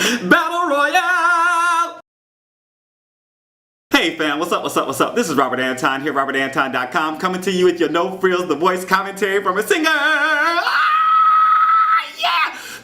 Battle Royale! Hey fam, what's up? This is Robert Anton here, robertantonnyc, coming to you with your no frills, the voice commentary from a singer.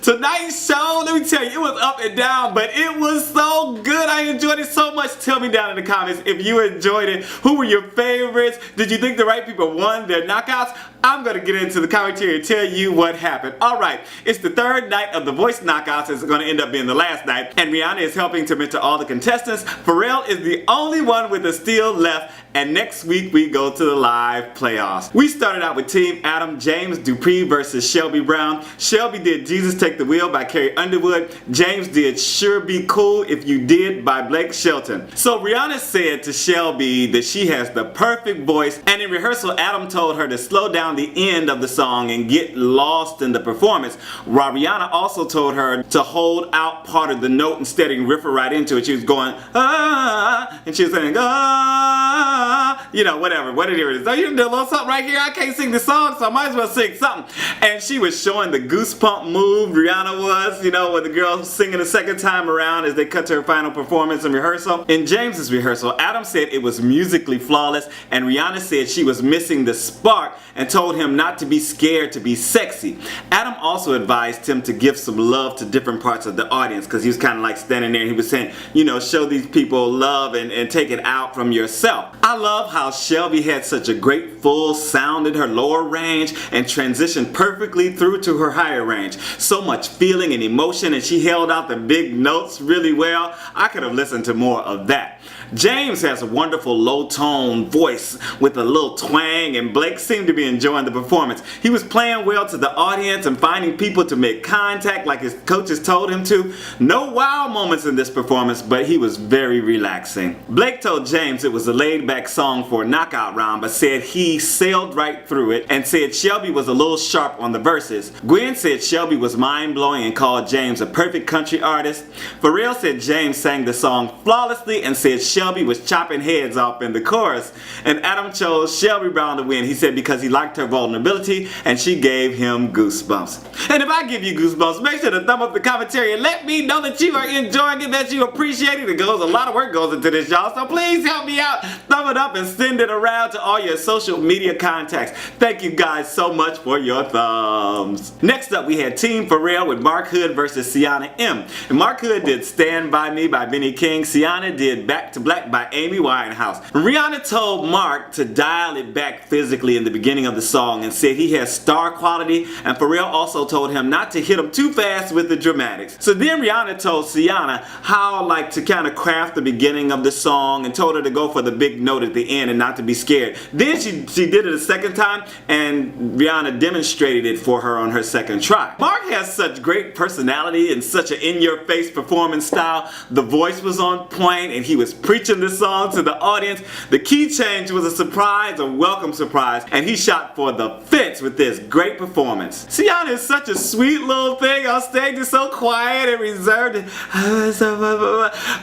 Tonight's show, let me tell you, it was up and down, but it was so good. I enjoyed it so much. Tell me down in the comments if you enjoyed it. Who were your favorites? Did you think the right people won their knockouts? I'm going to get into the commentary and tell you what happened. Alright, it's the third night of the Voice Knockouts. It's going to end up being the last night. And Rihanna is helping to mentor all the contestants. Pharrell is the only one with a steal left. And next week we go to the live playoffs. We started out with TeamAdam, James Dupre versus Shelby Brown. Shelby did Jesus Take the Wheel by Carrie Underwood. James did Sure Be Cool If You Did by Blake Shelton. So Rihanna said to Shelby that she has the perfect voice, and in rehearsal Adam told her to slow down the end of the song and get lost in the performance, while Rihanna also told her to hold out part of the note instead and riff her right into it. She was going ah, and she was saying ah, you know, whatever it is. So you can do a little something right here. I can't sing the song, so I might as well sing something. And she was showing the goosebump move. Rihanna was, you know, with the girl singing the second time around as they cut to her final performance in rehearsal. In James's rehearsal, Adam said it was musically flawless, and Rihanna said she was missing the spark and told him not to be scared to be sexy. Adam also advised him to give some love to different parts of the audience, because he was kind of like standing there and he was saying, you know, show these people love and take it out from yourself. I love how Shelby had such a great full sound in her lower range and transitioned perfectly through to her higher range. So much feeling and emotion, and she held out the big notes really well. I could have listened to more of that. James has a wonderful low tone voice with a little twang, and Blake seemed to be enjoying the performance. He was playing well to the audience and finding people to make contact like his coaches told him to. No wow moments in this performance, but he was very relaxing. Blake told James it was a laid back song for a knockout round, but said he sailed right through it and said Shelby was a little sharp on the verses. Gwen said Shelby was mind blowing and called James a perfect country artist. Pharrell said James sang the song flawlessly and said Shelby was chopping heads off in the chorus. And Adam chose Shelby Brown to win. He said because he liked her vulnerability and she gave him goosebumps. And if I give you goosebumps, make sure to thumb up the commentary and let me know that you are enjoying it, that you appreciate it. A lot of work goes into this, y'all, so please help me out. Thumb it up and send it around to all your social media contacts. Thank you guys so much for your thumbs. Next up we had TeamPharrell with Mark Hood versus Siahna M. And Mark Hood did Stand By Me by Benny King. Siahna did Back to Black by Amy Winehouse. Rihanna told Mark to dial it back physically in the beginning of the song and said he has star quality, and Pharrell also told him not to hit him too fast with the dramatics. So then Rihanna told Siahna how like to kind of craft the beginning of the song and told her to go for the big note at the end and not to be scared. Then she did it a second time, and Rihanna demonstrated it for her on her second try. Mark has such great personality and such an in-your-face performance style. The voice was on point and he was preaching this song to the audience. The key change was a surprise, a welcome surprise, and he shot for the fence with this great performance. Siahna is such a sweet little thing on stage, is so quiet and reserved,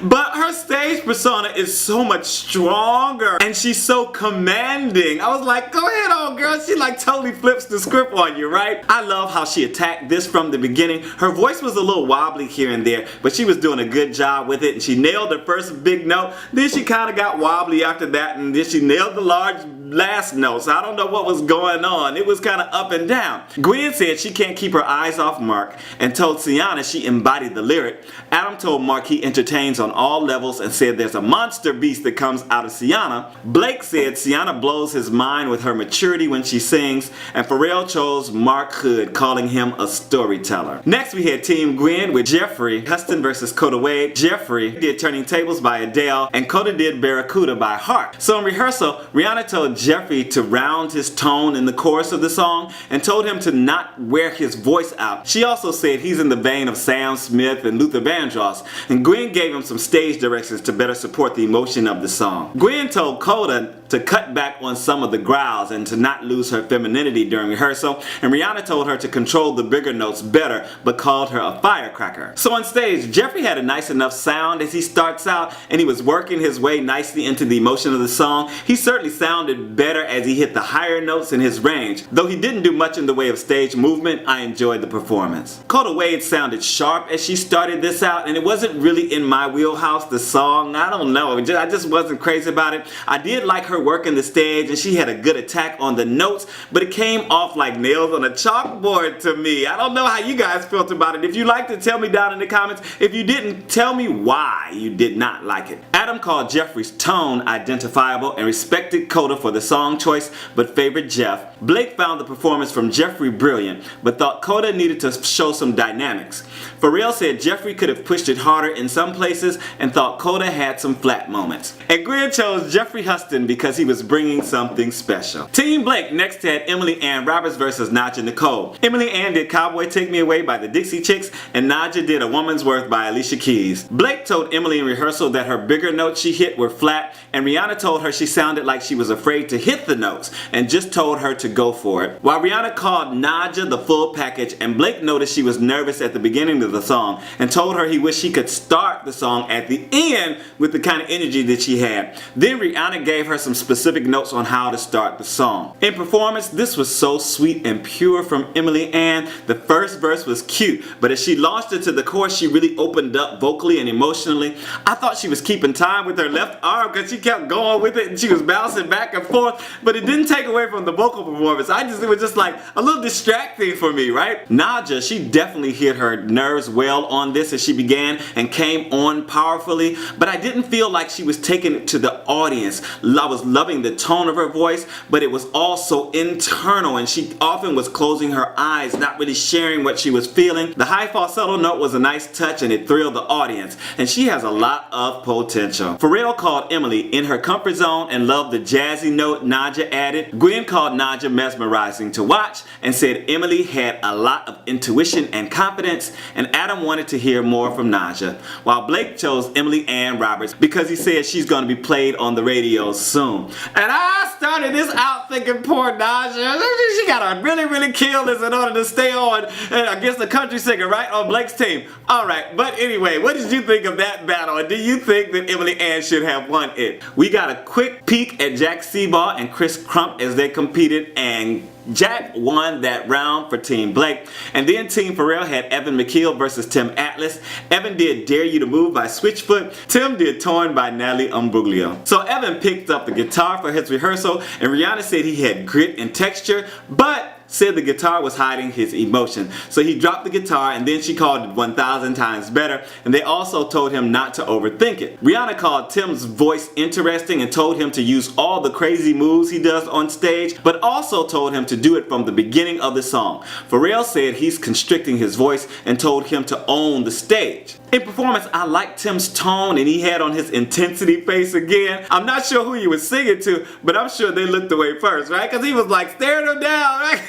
but her stage persona is so much stronger and she's so commanding. I was like, go ahead on girl, she like totally flips the script on you, right? I love how she attacked this from the beginning. Her voice was a little wobbly here and there, but she was doing a good job with it, and she nailed her first big note. Then she kind of got wobbly after that, and then she nailed the large last note. So I don't know what was going on. It was kind of up and down. Gwen said she can't keep her eyes off Mark and told Siahna she embodied the lyric. Adam told Mark he entertains on all levels and said there's a monster beast that comes out of Siahna. Blake said Siahna blows his mind with her maturity when she sings, and Pharrell chose Mark Hood, calling him a storyteller. Next we had TeamGwen with Jeffery Hustin versus Kota. Jeffery did Turning Tables by Adele, and Kota did Barracuda by Heart. So in rehearsal, Rihanna told Jeffery to round his tone in the chorus of the song and told him to not wear his voice out. She also said he's in the vein of Sam Smith and Luther Vandross, and Gwen gave him some stage directions to better support the emotion of the song. Gwen told Kota to cut back on some of the growls and to not lose her femininity during rehearsal, and Rihanna told her to control the bigger notes better but called her a firecracker. So on stage, Jeffery had a nice enough sound as he starts out, and he was working his way nicely into the emotion of the song. He certainly sounded sounded better as he hit the higher notes in his range. Though he didn't do much in the way of stage movement, I enjoyed the performance. Kota Wade sounded sharp as she started this out, and it wasn't really in my wheelhouse, the song. I don't know, I just wasn't crazy about it. I did like her working the stage, and she had a good attack on the notes, but it came off like nails on a chalkboard to me. I don't know how you guys felt about it. If you liked it, tell me down in the comments. If you didn't, tell me why you did not like it. Adam called Jeffrey's tone identifiable and respected Kota for the song choice, but favored Jeff. Blake found the performance from Jeffrey brilliant, but thought Kota needed to show some dynamics. Pharrell said Jeffrey could have pushed it harder in some places and thought Kota had some flat moments. And Gwen chose Jeffery Hustin because he was bringing something special. TeamBlake next had Emily Ann Roberts versus Nadja Nicole. Emily Ann did Cowboy Take Me Away by the Dixie Chicks, and Nadja did A Woman's Worth by Alicia Keys. Blake told Emily in rehearsal that her bigger notes she hit were flat, and Rihanna told her she sounded like she was afraid to hit the notes and just told her to go for it. While Rihanna called Nadja the full package, and Blake noticed she was nervous at the beginning of the song and told her he wished he could start the song at the end with the kind of energy that she had. Then Rihanna gave her some specific notes on how to start the song. In performance, this was so sweet and pure from Emily Ann. The first verse was cute, but as she launched into the chorus, she really opened up vocally and emotionally. I thought she was keeping time with her left arm because she kept going with it and she was bouncing back and forth, but it didn't take away from the vocal performance. It was just like a little distracting for me, right? Nadja, she definitely hit her nerves well on this as she began and came on powerfully, but I didn't feel like she was taking it to the audience. I was loving the tone of her voice, but it was also internal, and she often was closing her eyes, not really sharing what she was feeling. The high falsetto note was a nice touch and it thrilled the audience, and she has a lot of potential. Pharrell called Emily in her comfort zone and loved the jazzy note Nadja added. Gwen called Nadja mesmerizing to watch and said Emily had a lot of intuition and confidence, and Adam wanted to hear more from Nadja, while Blake chose Emily Ann Roberts because he said she's going to be played on the radio soon. And I started this out thinking poor Nadja, she gotta really kill this in order to stay on against the country singer, right, on Blake's team. Alright, but anyway, what did you think of that battle, and do you think that Emily Ann should have won it? We got a quick peek at Jack Seabaugh and Chris Crump as they competed, and Jack won that round for TeamBlake. And then TeamPharrell had Evan McKeel versus Tim Atlas. Evan did Dare You to Move by Switchfoot. Tim did Torn by Natalie Imbruglia. So Evan picked up the guitar for his rehearsal, and Rihanna said he had grit and texture, but said the guitar was hiding his emotion. So he dropped the guitar, and then she called it 1,000 times better, and they also told him not to overthink it. Rihanna called Tim's voice interesting and told him to use all the crazy moves he does on stage, but also told him to do it from the beginning of the song. Pharrell said he's constricting his voice and told him to own the stage. In performance, I liked Tim's tone, and he had on his intensity face again. I'm not sure who he was singing to, but I'm sure they looked away first, right? Because he was like staring him down, right?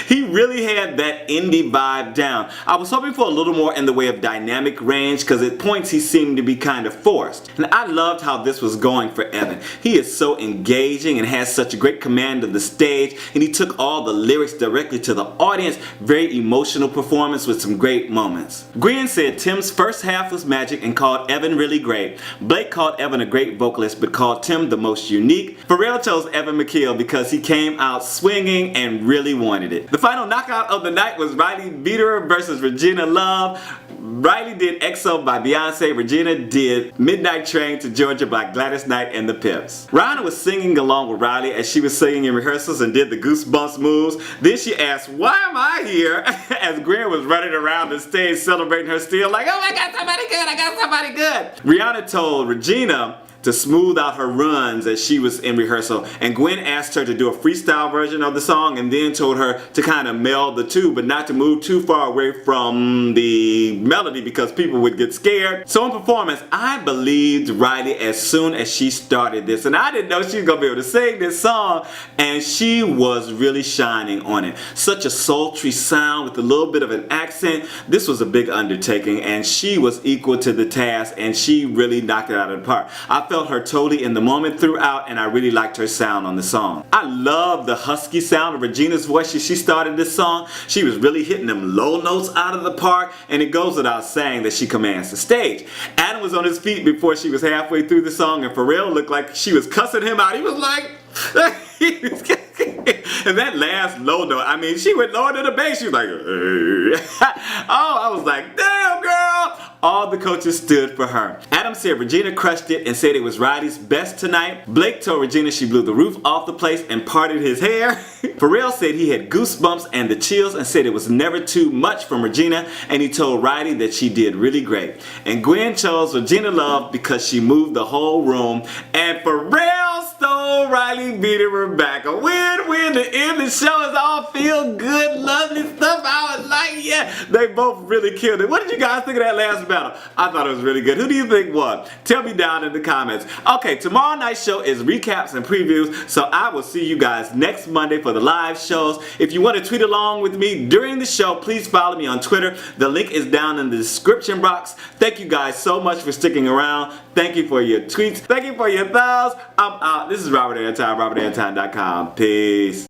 He really had that indie vibe down. I was hoping for a little more in the way of dynamic range, because at points he seemed to be kind of forced. And I loved how this was going for Evan. He is so engaging and has such a great command of the stage, and he took all the lyrics directly to the audience. Very emotional performance with some great moments. Gwen said Tim's first half was magic and called Evan really great. Blake called Evan a great vocalist but called Tim the most unique. Pharrell chose Evan McKeel because he came out swinging and really wanted it. The final knockout of the night was Riley Beaterer versus Regina Love. Riley did EXO by Beyonce. Regina did Midnight Train to Georgia by Gladys Knight and the Pips. Rihanna was singing along with Riley as she was singing in rehearsals and did the Goosebumps moves. Then she asked, "Why am I here?" as Gwen was running around the stage celebrating her steal like, "Oh, I got somebody good, I got somebody good." Rihanna told Regina to smooth out her runs as she was in rehearsal, and Gwen asked her to do a freestyle version of the song and then told her to kind of meld the two but not to move too far away from the melody because people would get scared. So in performance, I believed Riley as soon as she started this, and I didn't know she was gonna be able to sing this song, and she was really shining on it. Such a sultry sound with a little bit of an accent. This was a big undertaking, and she was equal to the task, and she really knocked it out of the park. I felt her totally in the moment throughout, and I really liked her sound on the song. I love the husky sound of Regina's voice as she started this song. She was really hitting them low notes out of the park, and it goes without saying that she commands the stage. Adam was on his feet before she was halfway through the song, and Pharrell looked like she was cussing him out. He was like And that last low note, I mean, she went lower than the bass. She was like, oh, I was like, damn, girl. All the coaches stood for her. Adam said Regina crushed it and said it was Roddy's best tonight. Blake told Regina she blew the roof off the place and parted his hair. Pharrell said he had goosebumps and the chills and said it was never too much from Regina, and he told Roddy that she did really great. And Gwen chose Regina Love because she moved the whole room, and Pharrell stole Riley beating her back. A win-win to end the show. Is all feel good, lovely stuff. I was like, yeah, they both really killed it. What did you guys think of that last battle? I thought it was really good. Who do you think won? Tell me down in the comments. Okay, tomorrow night's show is recaps and previews, so I will see you guys next Monday for the live shows. If you want to tweet along with me during the show, please follow me on Twitter. The link is down in the description box. Thank you guys so much for sticking around. Thank you for your tweets. Thank you for your thumbs. I'm out. This is Robert Anton, robertantonnyc.com. Peace.